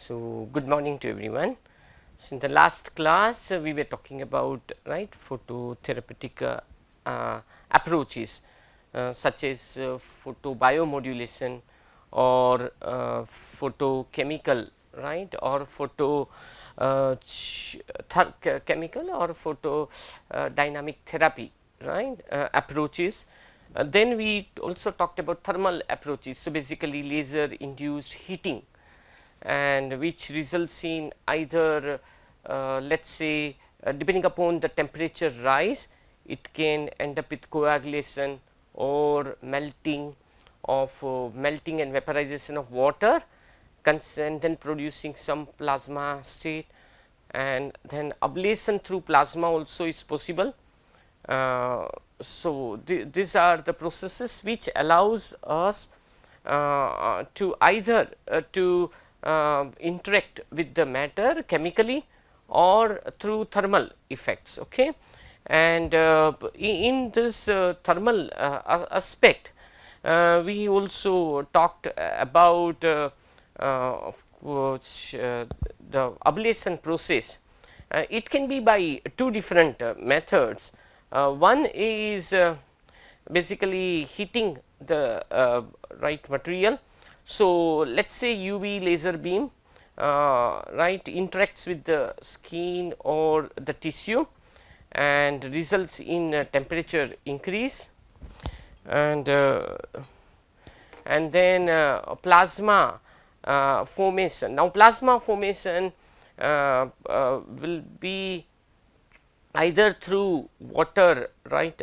So, good morning to everyone. So, in the last class we were talking about phototherapeutic approaches such as photobiomodulation or photochemical, right, or chemical or photo dynamic therapy, right, approaches. Then we also talked about thermal approaches. So, basically laser induced heating, and which results in either let us say depending upon the temperature rise, it can end up with coagulation or melting and vaporization of water, and then producing some plasma state, and then ablation through plasma also is possible. So, these are the processes which allows us to either to interact with the matter chemically or through thermal effects. Okay. And in this thermal aspect, we also talked about of course, the ablation process. It can be by two different methods. One is basically heating the right material. So, let us say UV laser beam right interacts with the skin or the tissue and results in temperature increase, and then plasma formation. Now, plasma formation will be either through water, right,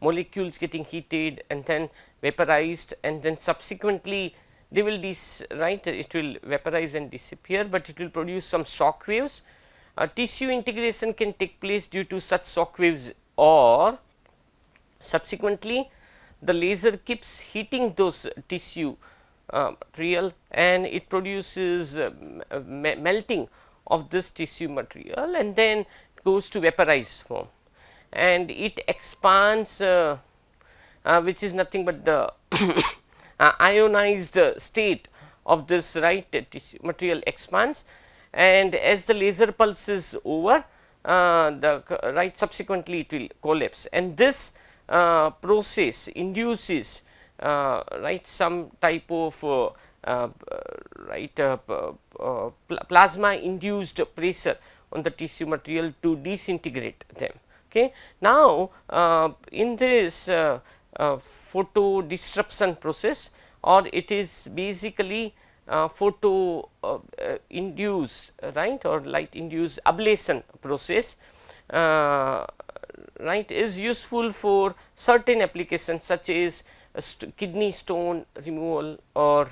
molecules getting heated and then vaporized, and then subsequently they will it will vaporize and disappear, but it will produce some shock waves. Tissue integration can take place due to such shock waves, or subsequently the laser keeps heating those tissue material and it produces melting of this tissue material, and then goes to vaporized form, and it expands which is nothing but the ionized state of this tissue material expands, and as the laser pulse is over, the subsequently it will collapse, and this process induces some type of plasma induced pressure on the tissue material to disintegrate them. Okay. Now, in this photo disruption process, or it is basically photo induced or light induced ablation process, is useful for certain applications such as kidney stone removal, or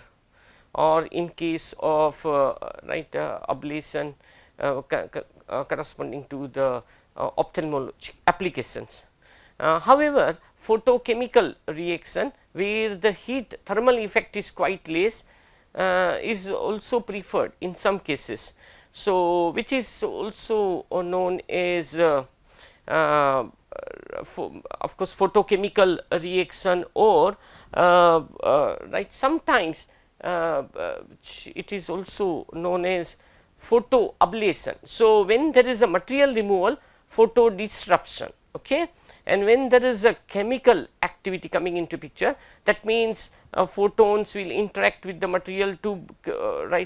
in case of ablation corresponding to the ophthalmology applications. However, photochemical reaction where the heat thermal effect is quite less is also preferred in some cases. So, which is also known as of course photochemical reaction, or sometimes it is also known as photo ablation. So, when there is a material removal, photo disruption, okay, and when there is a chemical activity coming into picture, that means photons will interact with the material to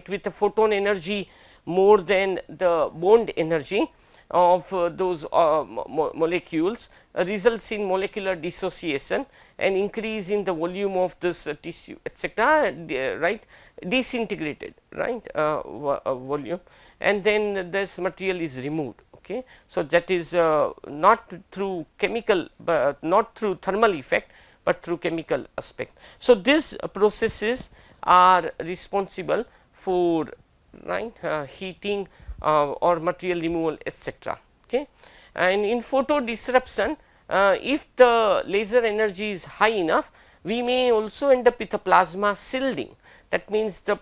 with the photon energy more than the bond energy of those molecules, results in molecular dissociation and increase in the volume of this tissue, etc., disintegrated volume, and then this material is removed. Okay. So, that is not through chemical, but not through thermal effect, but through chemical aspect. So, these processes are responsible for heating or material removal, etc. Okay. And in photo disruption, if the laser energy is high enough, we may also end up with a plasma shielding. That means the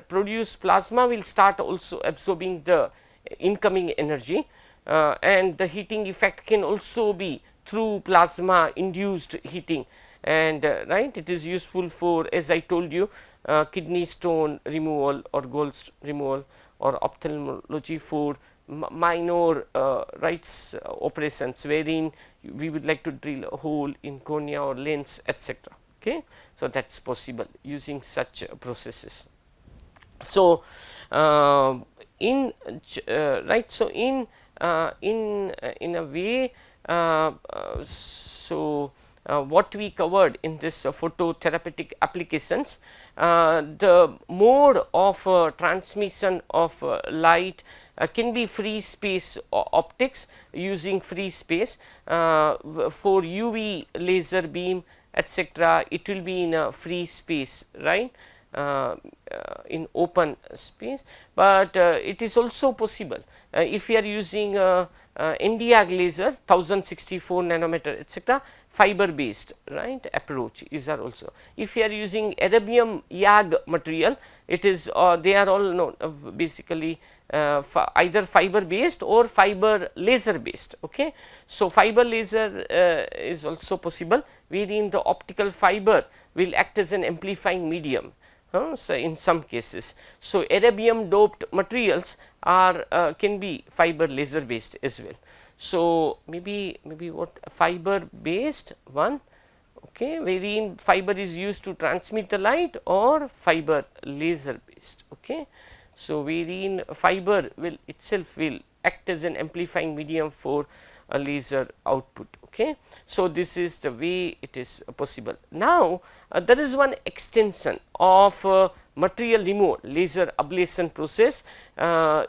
produced plasma will start also absorbing the incoming energy, and the heating effect can also be through plasma induced heating, and it is useful for, as I told you, kidney stone removal or removal or ophthalmology for minor rights operations wherein we would like to drill a hole in cornea or lens, etc. Okay. So, that is possible using such processes. So, in right. So, in a way, so what we covered in this phototherapeutic applications, the mode of transmission of light can be free space optics using free space. For UV laser beam, etc., it will be in a free space, right. In open space, but it is also possible if we are using Nd:YAG laser 1064 nanometer, etc., fiber based, right, approach is are also. If we are using erbium YAG material, it is they are all known basically either fiber based or fiber laser based. Okay. So, fiber laser is also possible, wherein the optical fiber will act as an amplifying medium. So, in some cases. So, erbium doped materials are can be fiber laser based as well. So, maybe what fiber based one, okay, wherein fiber is used to transmit the light, or fiber laser based. Okay. So, wherein fiber will itself will act as an amplifying medium for a laser output. Okay. So, this is the way it is possible. Now, there is one extension of material removal laser ablation process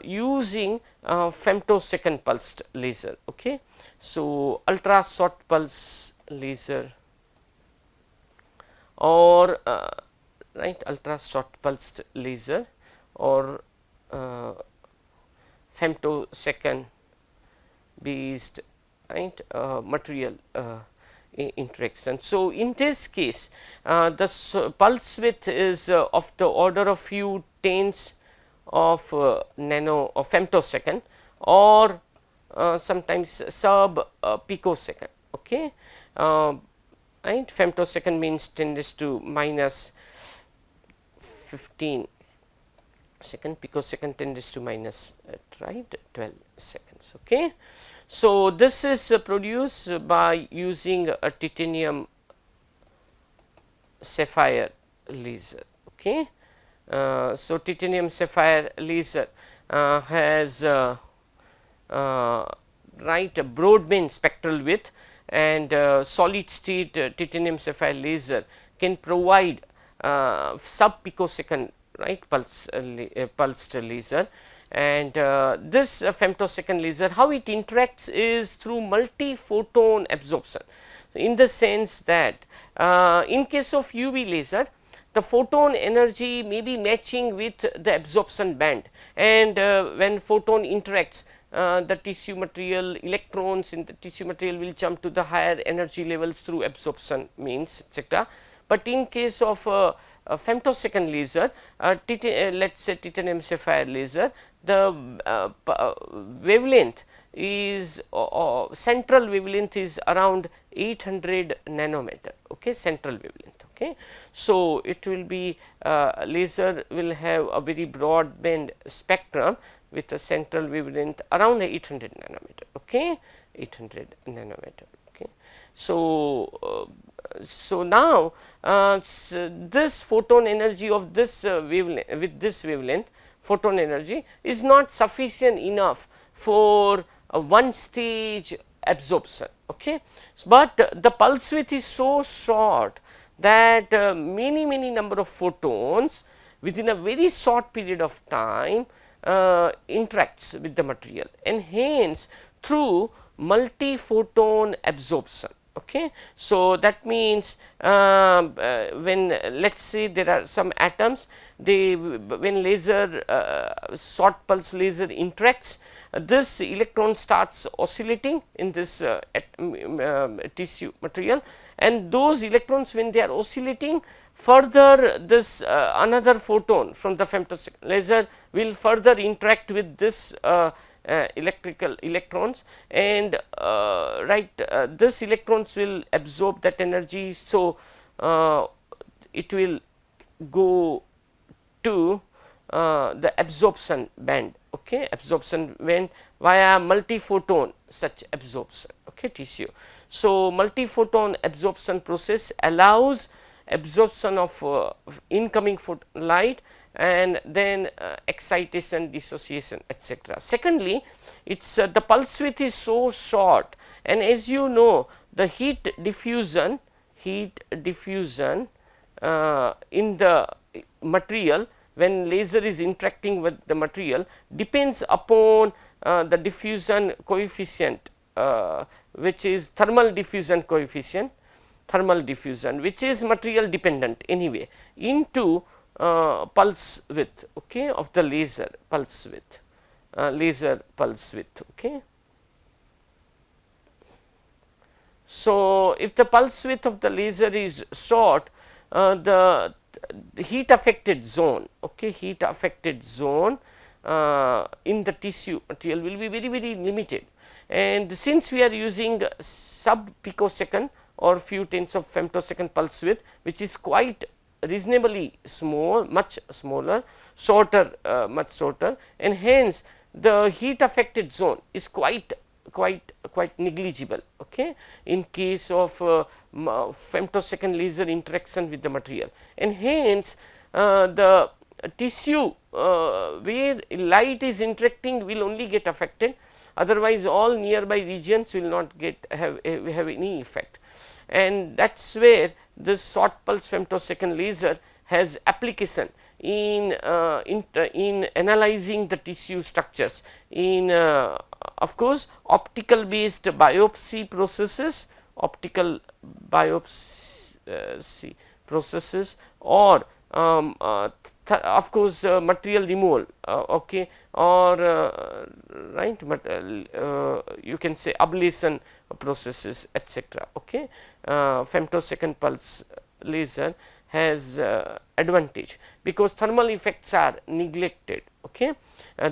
using femtosecond pulsed laser. Okay. So, ultra short pulse laser or right, ultra short pulsed laser or femtosecond based, right, material interaction. So, in this case the pulse width is of the order of few tens of nano or femtosecond, or sometimes sub picosecond. Okay. Right, femtosecond means 10 raised to minus 15 second, picosecond 10 raised to minus right 12 seconds. Okay. So, this is produced by using a titanium sapphire laser. Okay. So, titanium sapphire laser has right a broadband spectral width, and solid state titanium sapphire laser can provide sub picosecond, right, pulsed laser. And this femtosecond laser, how it interacts is through multi photon absorption, in the sense that in case of UV laser, the photon energy may be matching with the absorption band, and when photon interacts, the tissue material, electrons in the tissue material will jump to the higher energy levels through absorption means, etc. But in case of femtosecond laser, let us say titanium sapphire laser, the wavelength is central wavelength is around 800 nanometer. Okay, central wavelength. Okay. So, it will be laser will have a very broad band spectrum with a central wavelength around 800 nanometer. Okay, 800 nanometer. Okay. So, so now this photon energy of this wavelength, with this wavelength photon energy is not sufficient enough for one stage absorption. Okay. But the pulse width is so short that many number of photons within a very short period of time interacts with the material, and hence through multi photon absorption. Okay. So, that means when let us say there are some atoms, they when laser short pulse laser interacts, this electron starts oscillating in this tissue material, and those electrons, when they are oscillating, further this another photon from the femtosecond laser will further interact with this electrical electrons, and right this electrons will absorb that energy. So, it will go to the absorption band, okay, absorption band via multiphoton such absorption, okay, tissue. So, multiphoton absorption process allows absorption of incoming light and then excitation, dissociation, etc. Secondly, it's the pulse width is so short, and as you know, the heat diffusion in the material when laser is interacting with the material depends upon the diffusion coefficient, which is thermal diffusion coefficient, which is material dependent anyway, into pulse width, okay, of the laser pulse width, okay. So, if the pulse width of the laser is short, the heat affected zone, okay, in the tissue material will be very limited, and since we are using sub picosecond or few tens of femtosecond pulse width, which is quite reasonably small, much smaller, much shorter, and hence the heat affected zone is quite negligible, okay, in case of femtosecond laser interaction with the material, and hence the tissue where light is interacting will only get affected, otherwise all nearby regions will not have any effect, and that is where this short pulse femtosecond laser has application in analyzing the tissue structures in of course optical based biopsy processes, or of course material removal, okay, or right, you can say ablation processes, etc. Okay, femtosecond pulse laser has advantage because thermal effects are neglected, okay,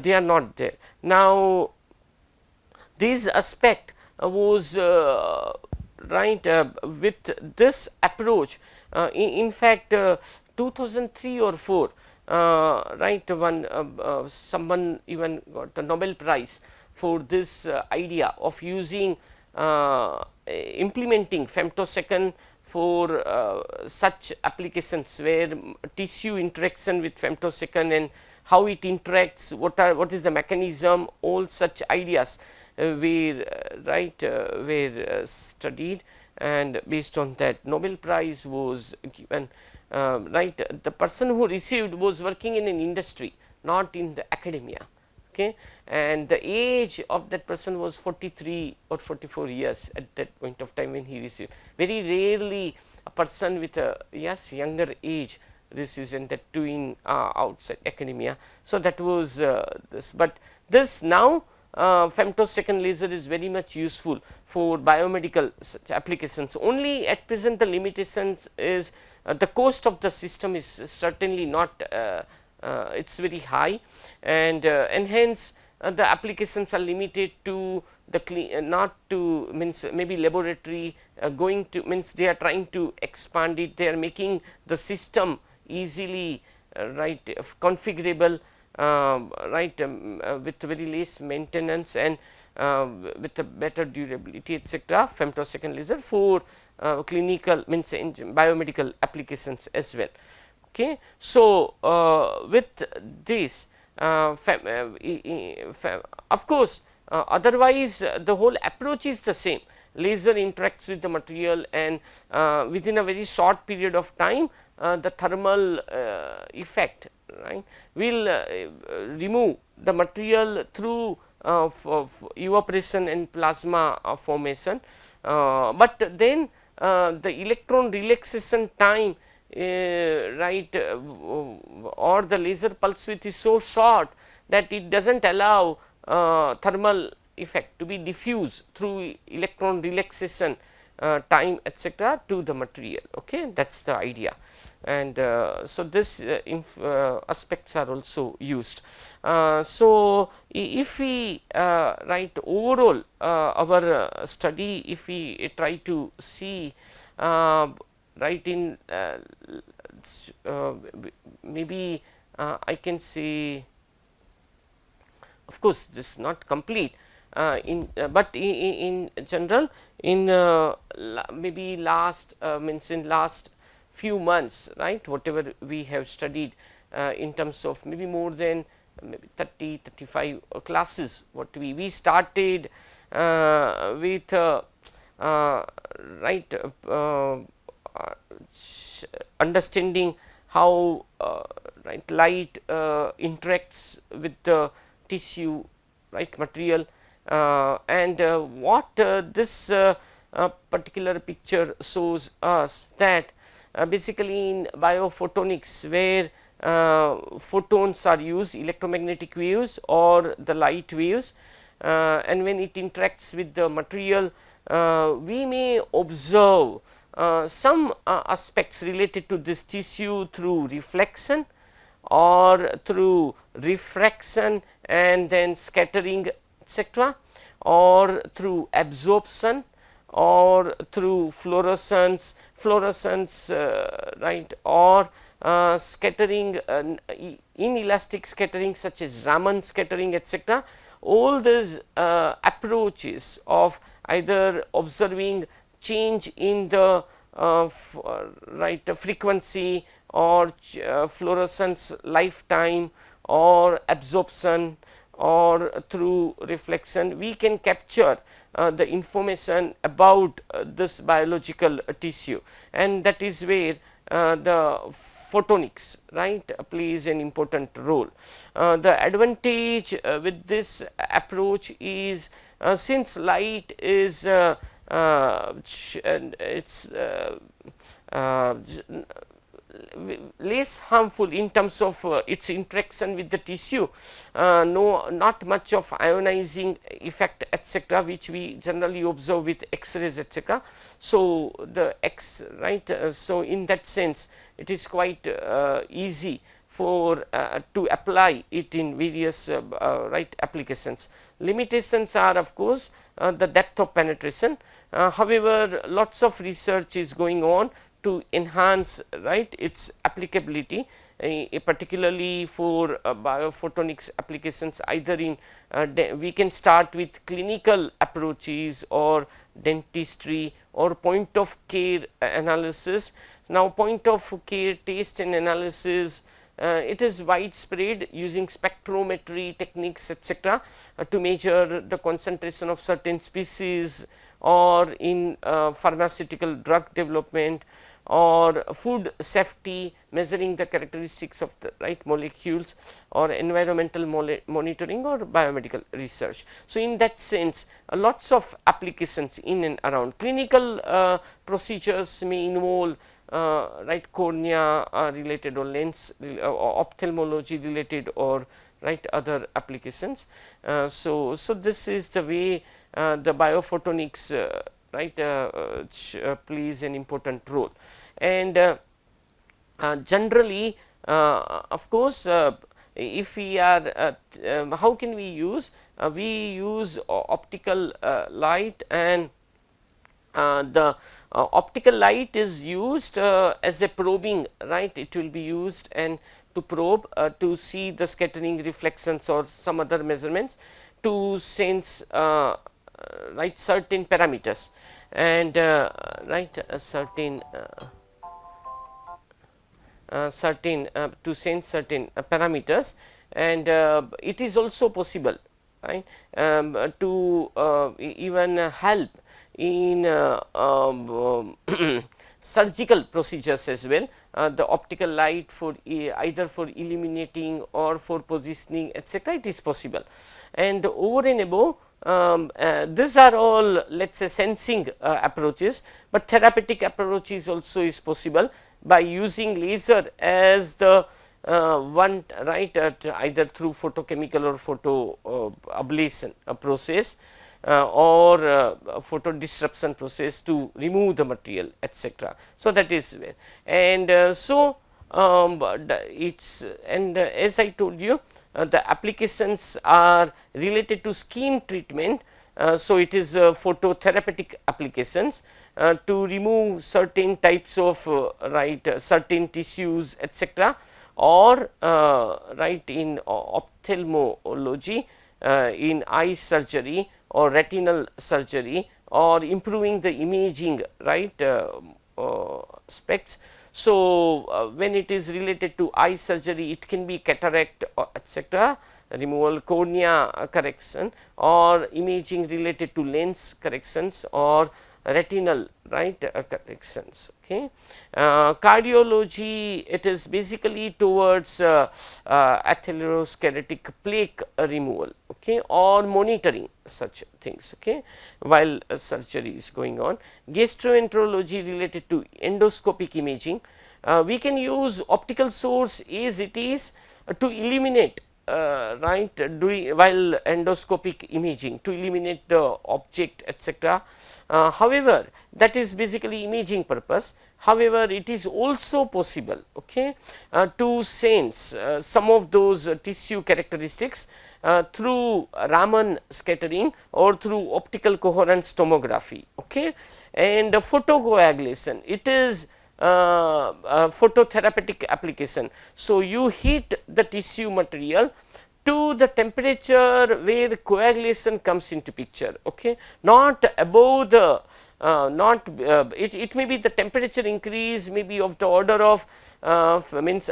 they are not there. Now, this aspect was right with this approach, in fact 2003 or 4, right, someone even got the Nobel Prize for this idea of using implementing femtosecond for such applications where tissue interaction with femtosecond and how it interacts, what is the mechanism, all such ideas were studied, and based on that Nobel Prize was given. Right, the person who received was working in an industry, not in the academia, okay, and the age of that person was 43 or 44 years at that point of time when he received. Very rarely a person with a younger age receives, and that too in outside academia. So, that was this, but this now femtosecond laser is very much useful for biomedical such applications. Only at present the limitations is the cost of the system is certainly not it is very high, and hence the applications are limited to the not to means maybe laboratory, going to means they are trying to expand it, they are making the system easily right configurable, right, with very less maintenance and with a better durability, etc. femtosecond laser for clinical means biomedical applications as well. Okay. So, with this of course, otherwise the whole approach is the same. Laser interacts with the material, and within a very short period of time the thermal effect, right, will remove the material through evaporation and plasma formation, but then the electron relaxation time right or the laser pulse width is so short that it does not allow thermal effect to be diffused through electron relaxation time, etc., to the material. Okay, that is the idea, and so this aspects are also used. So, if we write overall our study, if we try to see right, in maybe I can say, of course this is not complete, but in general, in maybe last means in last few months, right, whatever we have studied in terms of maybe more than maybe 30-35 classes, what we started with right understanding how right light interacts with the tissue, right, material, and what this particular picture shows us, that basically in biophotonics, where photons are used, electromagnetic waves or the light waves, and when it interacts with the material, we may observe some aspects related to this tissue through reflection or through refraction and then scattering, etc., or through absorption or through fluorescence, right, or scattering, inelastic scattering such as Raman scattering, etc. All these approaches of either observing change in the right frequency or fluorescence lifetime or absorption or through reflection, we can capture the information about this biological tissue, and that is where the photonics, right, plays an important role. The advantage with this approach is, since light is it's less harmful in terms of its interaction with the tissue, not much of ionizing effect, etc., which we generally observe with X-rays, etc. So the right, so in that sense it is quite easy for to apply it in various right applications. Limitations are, of course, the depth of penetration. However, lots of research is going on to enhance, right, its applicability, particularly for biophotonics applications, either in we can start with clinical approaches or dentistry or point of care analysis. Now, point of care test and analysis, it is widespread using spectrometry techniques, etc., to measure the concentration of certain species, or in pharmaceutical drug development or food safety, measuring the characteristics of the right molecules, or environmental monitoring or biomedical research. So, in that sense, lots of applications in and around. Clinical procedures may involve right cornea related or lens or ophthalmology related or right other applications. So this is the way the biophotonics right plays an important role, and generally of course if we are how can we use we use optical light, and the optical light is used as a probing, right, it will be used and to probe to see the scattering, reflections or some other measurements to sense right certain parameters, and right certain to sense certain parameters, and it is also possible, right, to even help in surgical procedures as well. The optical light for either for illuminating or for positioning, etc., it is possible. And over and above, these are all, let us say, sensing approaches, but therapeutic approaches also is possible by using laser as the one, right, either through photochemical or photo ablation process, or photo disruption process to remove the material, etc. So, that is where, and so it's, and as I told you, the applications are related to skin treatment. So, it is phototherapeutic applications, to remove certain types of certain tissues etc., or right in ophthalmology, in eye surgery or retinal surgery, or improving the imaging right specs. So, when it is related to eye surgery, it can be cataract etc., removal, cornea correction, or imaging related to lens corrections or retinal right corrections. Okay. Cardiology, it is basically towards atherosclerotic plaque removal, okay, or monitoring such things, okay, while surgery is going on. Gastroenterology related to endoscopic imaging. We can use optical source as it is to eliminate right doing while endoscopic imaging, to eliminate the object etc. However, that is basically imaging purpose. However, it is also possible, okay, to sense some of those tissue characteristics through Raman scattering or through optical coherence tomography, okay. And photocoagulation, it is phototherapeutic application. So, you heat the tissue material to the temperature where coagulation comes into picture, okay, not above the not it may be the temperature increase may be of the order of means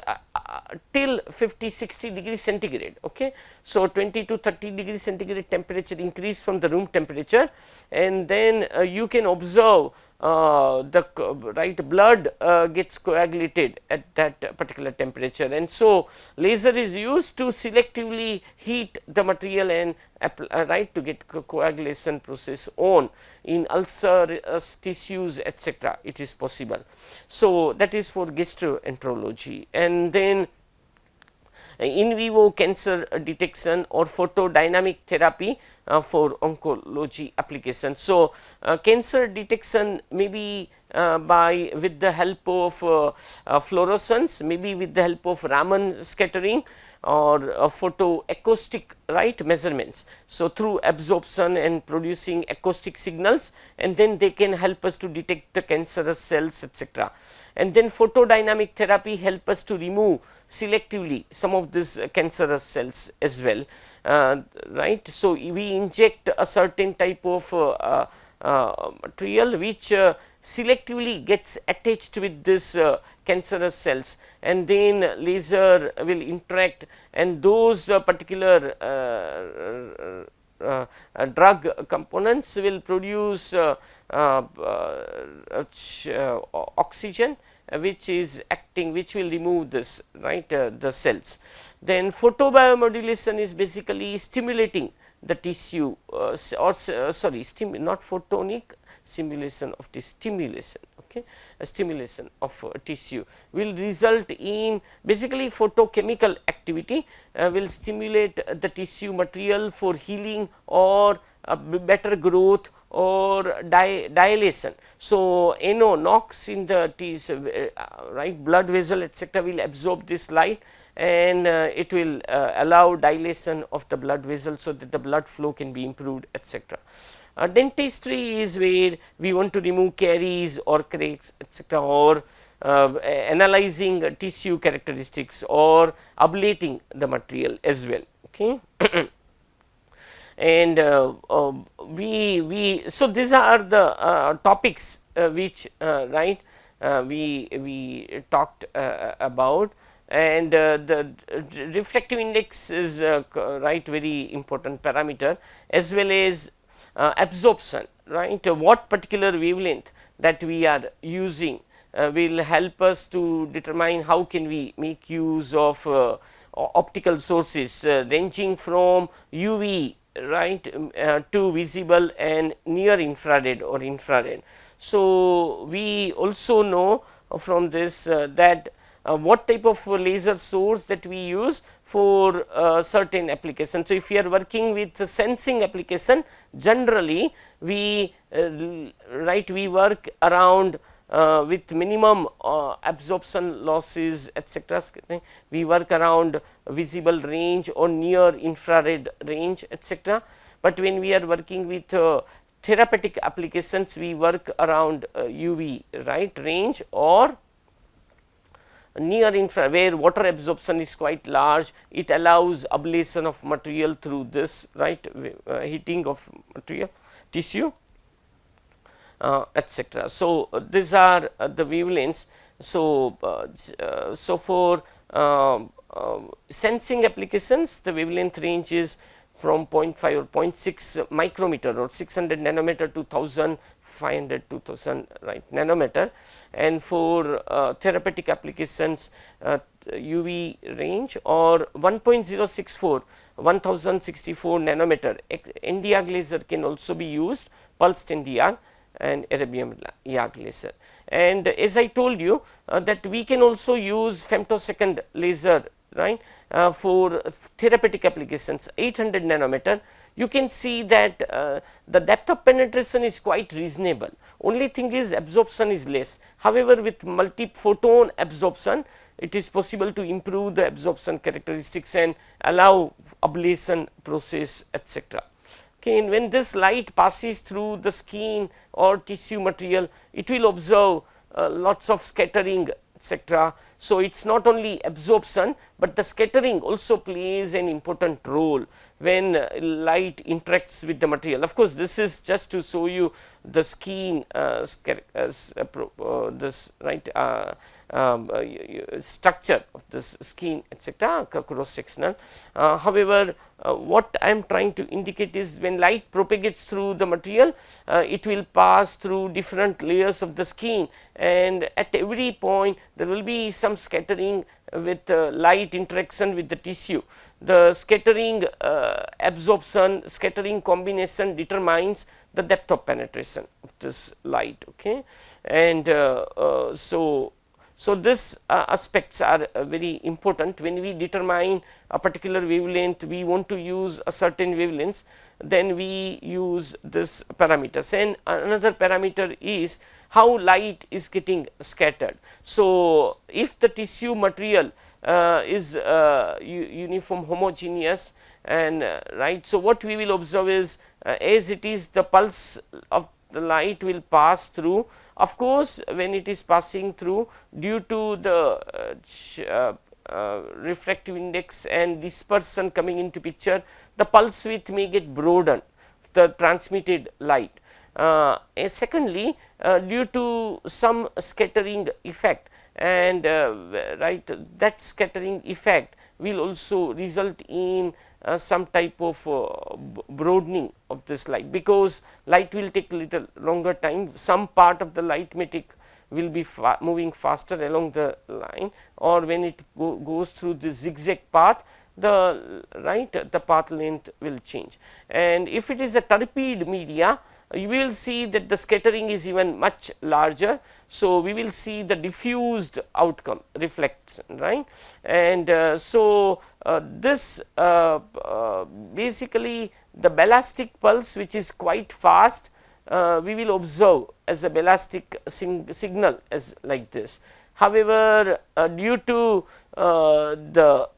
till 50-60 degrees centigrade, okay. So, 20 to 30 degrees centigrade temperature increase from the room temperature, and then you can observe the right blood gets coagulated at that particular temperature, and so laser is used to selectively heat the material and right to get coagulation process on in ulcerous tissues etc., it is possible. So, that is for gastroenterology. And then in vivo cancer detection or photodynamic therapy for oncology application. So, cancer detection may be by with the help of fluorescence, maybe with the help of Raman scattering or photoacoustic right measurements. So, through absorption and producing acoustic signals, and then they can help us to detect the cancerous cells etc. And then photodynamic therapy help us to remove selectively some of these cancerous cells as well, right. So, we inject a certain type of material which selectively gets attached with this cancerous cells, and then laser will interact, and those particular drug components will produce oxygen which is acting, which will remove this right the cells. Then photobiomodulation is basically stimulating the tissue or sorry not photonic simulation of the stimulation, okay, a stimulation of tissue will result in basically photochemical activity will stimulate the tissue material for healing or better growth or dilation. So, NO knocks in the right blood vessel etc., will absorb this light, and it will allow dilation of the blood vessel, so that the blood flow can be improved etc. Dentistry is where we want to remove caries or cracks etc., or analyzing tissue characteristics or ablating the material as well, okay. And so these are the topics which right we talked about. And the refractive index is right very important parameter, as well as absorption, right. What particular wavelength that we are using will help us to determine how can we make use of optical sources ranging from UV right to visible and near infrared or infrared. So, we also know from this that what type of laser source that we use for certain application. So, if we are working with sensing application, generally we we work around with minimum absorption losses etc., we work around visible range or near infrared range etc. But when we are working with therapeutic applications we work around UV, right, range, or near infrared where water absorption is quite large. It allows ablation of material through this, right, heating of material tissue, etc. So, these are the wavelengths. So, so for sensing applications, the wavelength range is from 0.5 or 0.6 micrometer or 600 nanometer to 1500 to 1000, right, nanometer. And for therapeutic applications, UV range or 1.064 1064 nanometer. Nd:YAG laser can also be used, pulsed Nd:YAG and Arabian YAG laser. And as I told you that we can also use femtosecond laser, right, for therapeutic applications 800 nanometer. You can see that the depth of penetration is quite reasonable, only thing is absorption is less. However, with multi-photon absorption, it is possible to improve the absorption characteristics and allow ablation process, etc. Okay, and when this light passes through the skin or tissue material, it will observe lots of scattering, etc. So, it is not only absorption, but the scattering also plays an important role when light interacts with the material. Of course, this is just to show you the skin this, right, structure of this skin, etc., cross sectional. However, what I am trying to indicate is when light propagates through the material, it will pass through different layers of the skin, and at every point there will be some scattering with light interaction with the tissue. The scattering absorption, scattering combination determines the depth of penetration of this light. Okay, and so these aspects are very important. When we determine a particular wavelength, we want to use a certain wavelength, then we use this parameters. And another parameter is how light is getting scattered. So, if the tissue material is uniform homogeneous, and right, so what we will observe is as it is, the pulse of the light will pass through. Of course, when it is passing through, due to the refractive index and dispersion coming into picture, the pulse width may get broadened, the transmitted light. Secondly, due to some scattering effect, and right, that scattering effect will also result in some type of broadening of this light, because light will take little longer time. Some part of the light may take will be moving faster along the line, or when it goes through the zigzag path, the right, the path length will change. And if it is a turbid media, you will see that the scattering is even much larger. So, we will see the diffused outcome reflection, right. And this basically the ballistic pulse, which is quite fast, we will observe as a ballistic signal as like this. However, due to the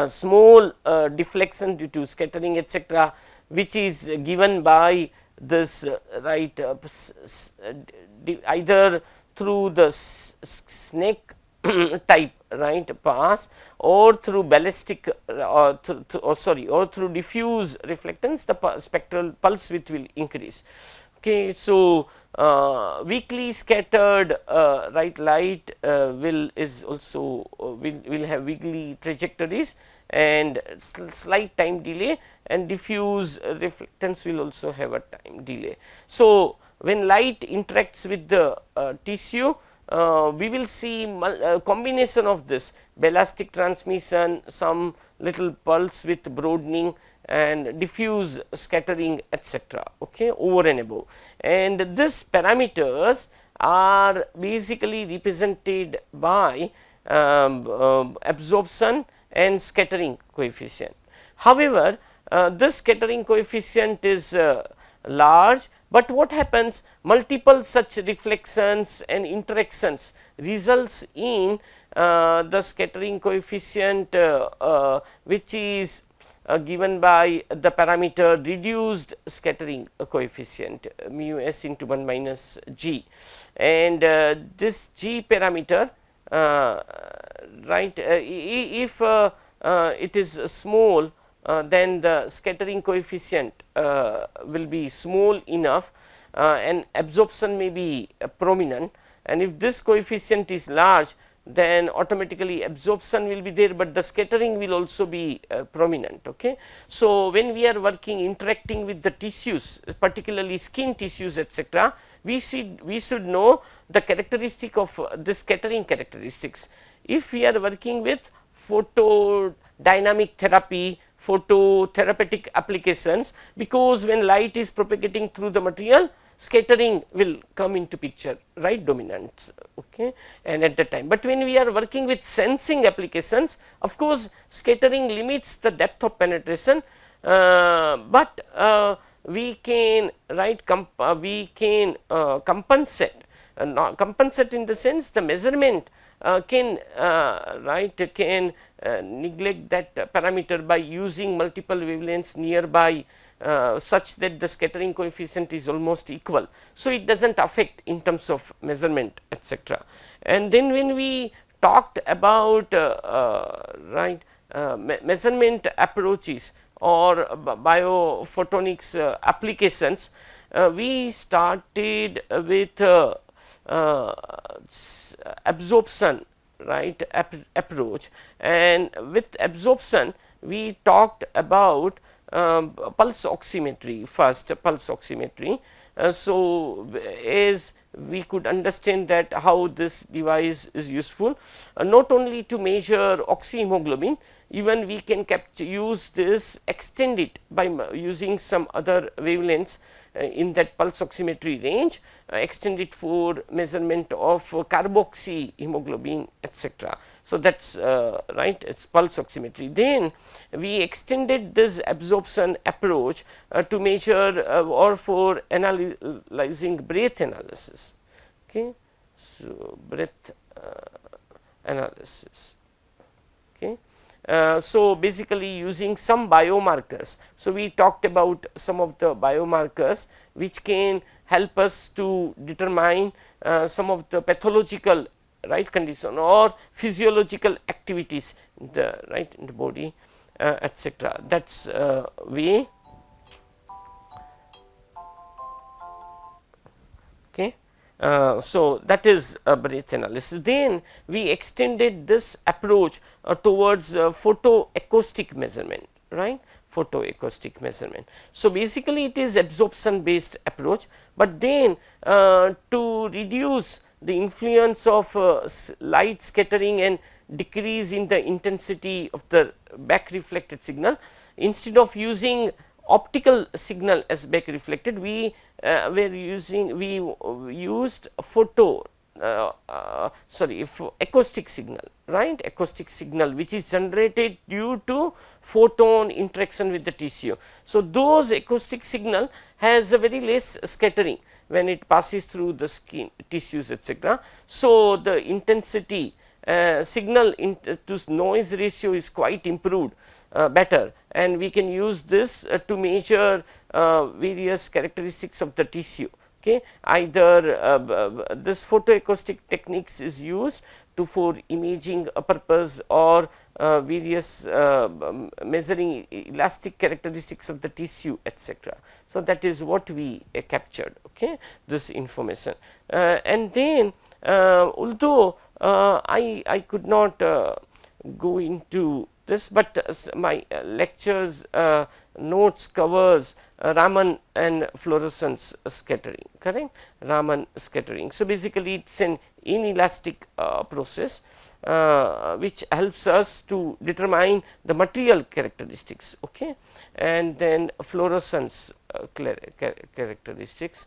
small deflection due to scattering, etc., which is given by this right, either through the snake type, right, pass, or through ballistic or through diffuse reflectance, the spectral pulse width will increase. Okay, so weakly scattered right light will have wiggly trajectories and slight time delay, and diffuse reflectance will also have a time delay. So, when light interacts with the tissue, we will see combination of this ballistic transmission, some little pulse with broadening, and diffuse scattering, etc., okay, over and above. And these parameters are basically represented by absorption and scattering coefficient. However, this scattering coefficient is large, but what happens, multiple such reflections and interactions results in the scattering coefficient which is given by the parameter reduced scattering coefficient mu s into 1 minus g, and this g parameter right if it is small, then the scattering coefficient will be small enough and absorption may be prominent, and if this coefficient is large, then automatically absorption will be there, but the scattering will also be prominent. Okay. So, when we are working interacting with the tissues, particularly skin tissues etc., we should know the characteristic of the scattering characteristics. If we are working with photodynamic therapy, phototherapeutic applications, because when light is propagating through the material, scattering will come into picture, right, dominants, okay, and at that time. But when we are working with sensing applications, of course scattering limits the depth of penetration, but we can compensate, compensate in the sense the measurement can neglect that parameter by using multiple wavelengths nearby, such that the scattering coefficient is almost equal. So, it does not affect in terms of measurement etc. And then when we talked about measurement approaches or biophotonics applications, we started with absorption approach, and with absorption we talked about pulse oximetry, first pulse oximetry. So, as we could understand that how this device is useful, not only to measure oxyhemoglobin, even we can use this, extend it by using some other wavelengths in that pulse oximetry range, extend it for measurement of carboxyhemoglobin etc. So, that is it is pulse oximetry. Then we extended this absorption approach to measure or for analyzing breath analysis. Okay. So, breath analysis. Okay. So, basically using some biomarkers. So, we talked about some of the biomarkers which can help us to determine some of the pathological condition or physiological activities in the in the body etc. That is way. Okay. So, that is breath analysis. Then we extended this approach towards photoacoustic measurement, photoacoustic measurement. So, basically it is absorption based approach, but then to reduce the influence of light scattering and decrease in the intensity of the back reflected signal, instead of using optical signal as back reflected, we used acoustic signal, acoustic signal which is generated due to photon interaction with the tissue. So, those acoustic signal has a very less scattering when it passes through the skin tissues etc. So, the intensity signal to noise ratio is quite improved, better, and we can use this to measure various characteristics of the tissue. Okay. Either this photoacoustic techniques is used for imaging purpose or various measuring elastic characteristics of the tissue etc. So, that is what we captured, okay, this information. And then although I could not go into this, but my lectures notes covers Raman and fluorescence scattering, correct, Raman scattering. So, basically it is an inelastic process which helps us to determine the material characteristics, okay, and then fluorescence characteristics,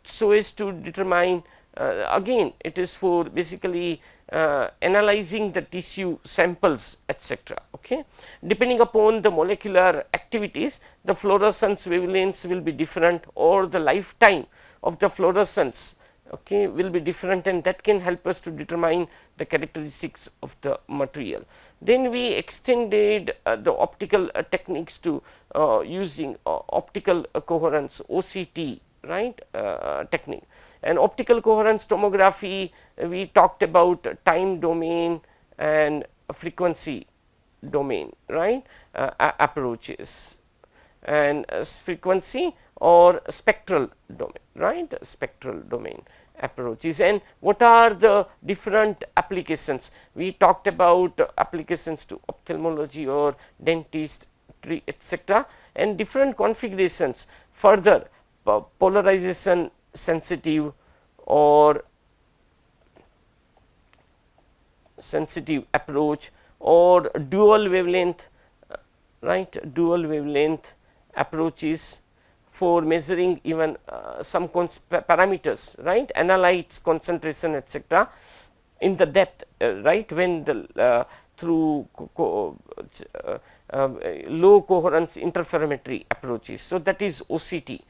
so as to determine again it is for basically analyzing the tissue samples etc. Okay. Depending upon the molecular activities, the fluorescence wavelengths will be different, or the lifetime of the fluorescence okay, will be different, and that can help us to determine the characteristics of the material. Then we extended the optical techniques to using optical coherence OCT, right, technique. And optical coherence tomography, we talked about time domain and frequency domain, right, approaches, and frequency or spectral domain, right, spectral domain approaches. And what are the different applications? We talked about applications to ophthalmology or dentistry, etc., and different configurations, further polarization sensitive or sensitive approach, or dual wavelength, right, dual wavelength approaches for measuring even some parameters, right, analytes concentration, etc., in the depth, right, when the through low coherence interferometry approaches. So, that is OCT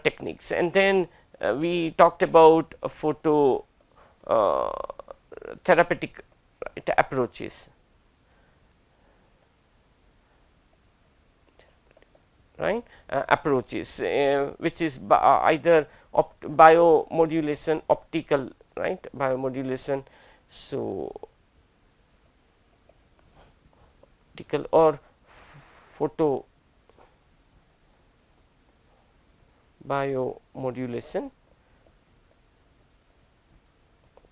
techniques. And then we talked about photo therapeutic, right, approaches, right, approaches, which is either biomodulation, optical, right, biomodulation. So, optical or photo biomodulation,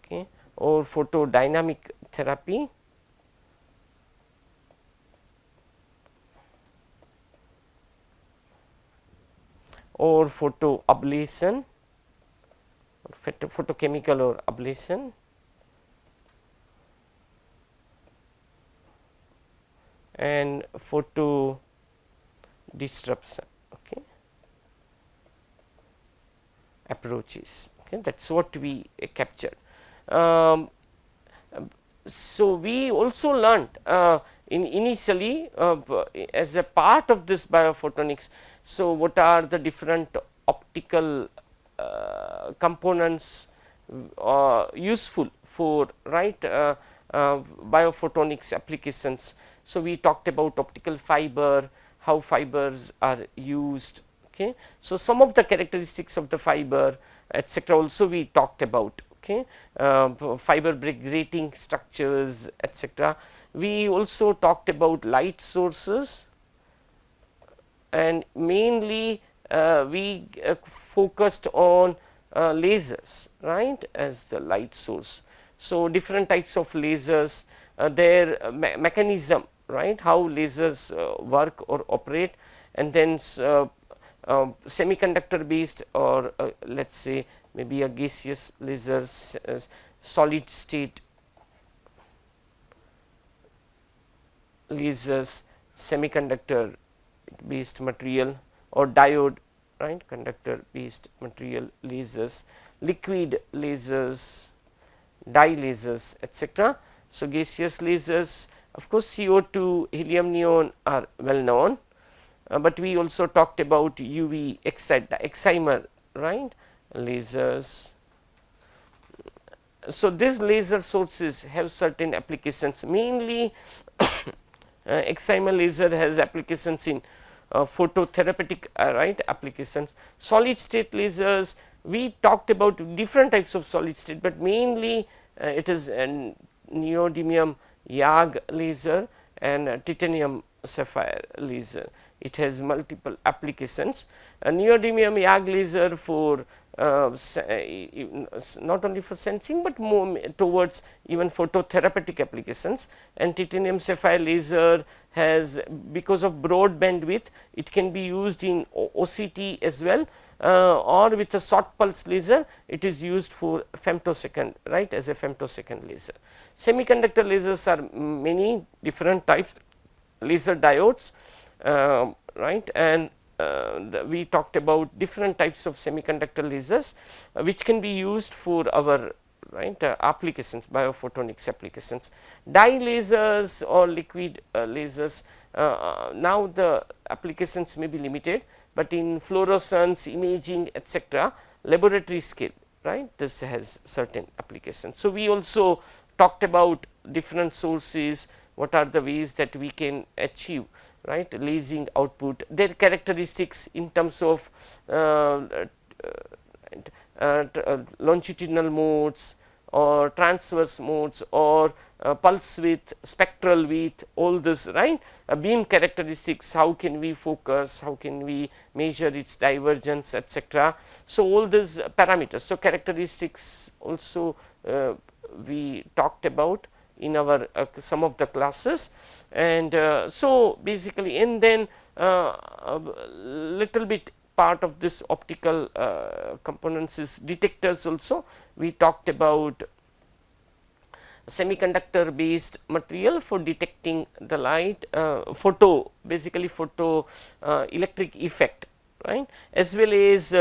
okay, or photodynamic therapy, or photoablation, photochemical or ablation, and photo disruption, okay, approaches. Okay, that is what we captured. So, we also learnt initially as a part of this biophotonics. So, what are the different optical components useful for, right, biophotonics applications. So, we talked about optical fiber, how fibers are used. Okay. So, some of the characteristics of the fiber, etc., also we talked about. Okay, fiber brick grating structures, etc. We also talked about light sources, and mainly we focused on lasers, right, as the light source. So, different types of lasers, their mechanism, right, how lasers work or operate, and then semiconductor based, or let us say maybe a gaseous lasers, solid state lasers, semiconductor based material, or diode, right, conductor based material lasers, liquid lasers, dye lasers, etc. So, gaseous lasers, of course, CO2, helium neon are well known, but we also talked about UV excimer, right, lasers. So, these laser sources have certain applications, mainly excimer laser has applications in phototherapeutic, right, applications. Solid state lasers, we talked about different types of solid state, but mainly it is neodymium YAG laser and titanium sapphire laser. It has multiple applications. Neodymium YAG laser for not only for sensing, but more towards even phototherapeutic applications, and titanium sapphire laser has, because of broad bandwidth, it can be used in OCT as well, or with a short pulse laser it is used for femtosecond, right, as a femtosecond laser. Semiconductor lasers are many different types, laser diodes, right, and we talked about different types of semiconductor lasers which can be used for our, right, applications, biophotonics applications. Dye lasers or liquid lasers, now the applications may be limited, but in fluorescence, imaging, etc., laboratory scale, right. This has certain applications. So, we also talked about different sources, what are the ways that we can achieve, right, lasing output, their characteristics in terms of longitudinal modes or transverse modes or pulse width, spectral width, all this, right, beam characteristics, how can we focus, how can we measure its divergence, etc. So, all these parameters. So, characteristics also we talked about in our some of the classes, and so basically, and then little bit part of this optical components is detectors also. We talked about semiconductor based material for detecting the light, photo, basically photo electric effect, right, as well as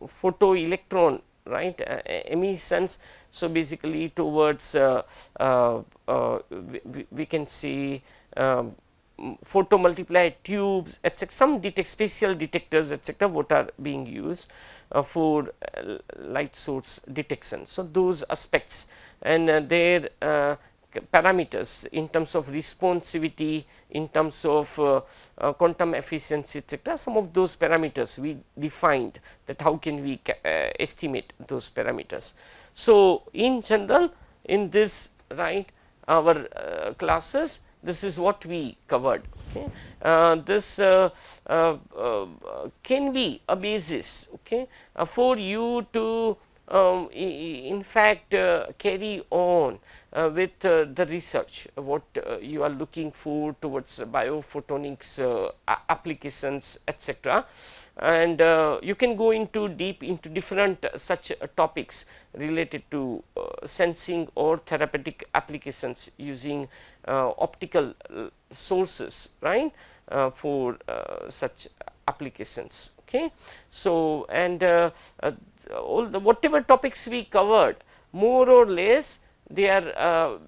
photo electron, right, emissions. So, basically towards we can see photo multiplied tubes, etc., some spatial detectors, etc., what are being used for light source detection. So, those aspects and their parameters in terms of responsivity, in terms of quantum efficiency, etc., some of those parameters we defined, that how can we estimate those parameters. So, in general, in this, right, our classes, this is what we covered. Okay. This can be a basis, okay, for you to in fact carry on with the research, what you are looking for towards biophotonics applications, etc. And you can go into deep into different such topics related to sensing or therapeutic applications using optical sources, right, for such applications. Okay. So, and all the whatever topics we covered, more or less they are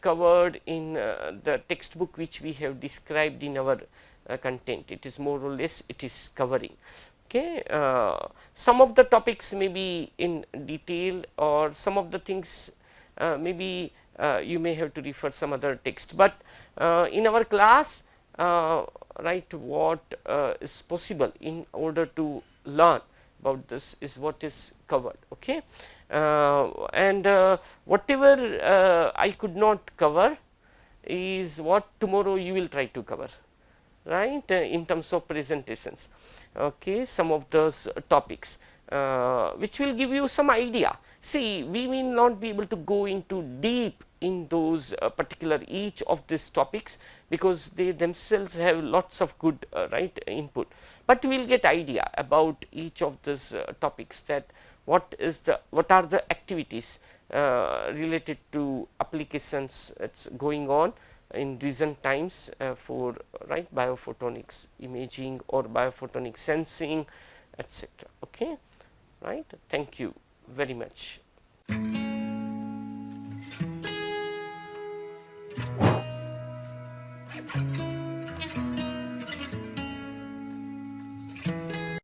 covered in the textbook which we have described in our content. It is more or less it is covering. Okay. Some of the topics may be in detail, or some of the things maybe you may have to refer some other text, but in our class, right, what is possible in order to learn about this is what is covered. Okay. And whatever I could not cover is what tomorrow you will try to cover, right, in terms of presentations. Okay. Some of those topics which will give you some idea. See, we will not be able to go into deep in those particular each of these topics, because they themselves have lots of good right input, but we will get idea about each of these topics, that what are the activities related to applications that's going on in recent times for, right, biophotonics imaging or biophotonic sensing, etc. Okay, right. Thank you very much.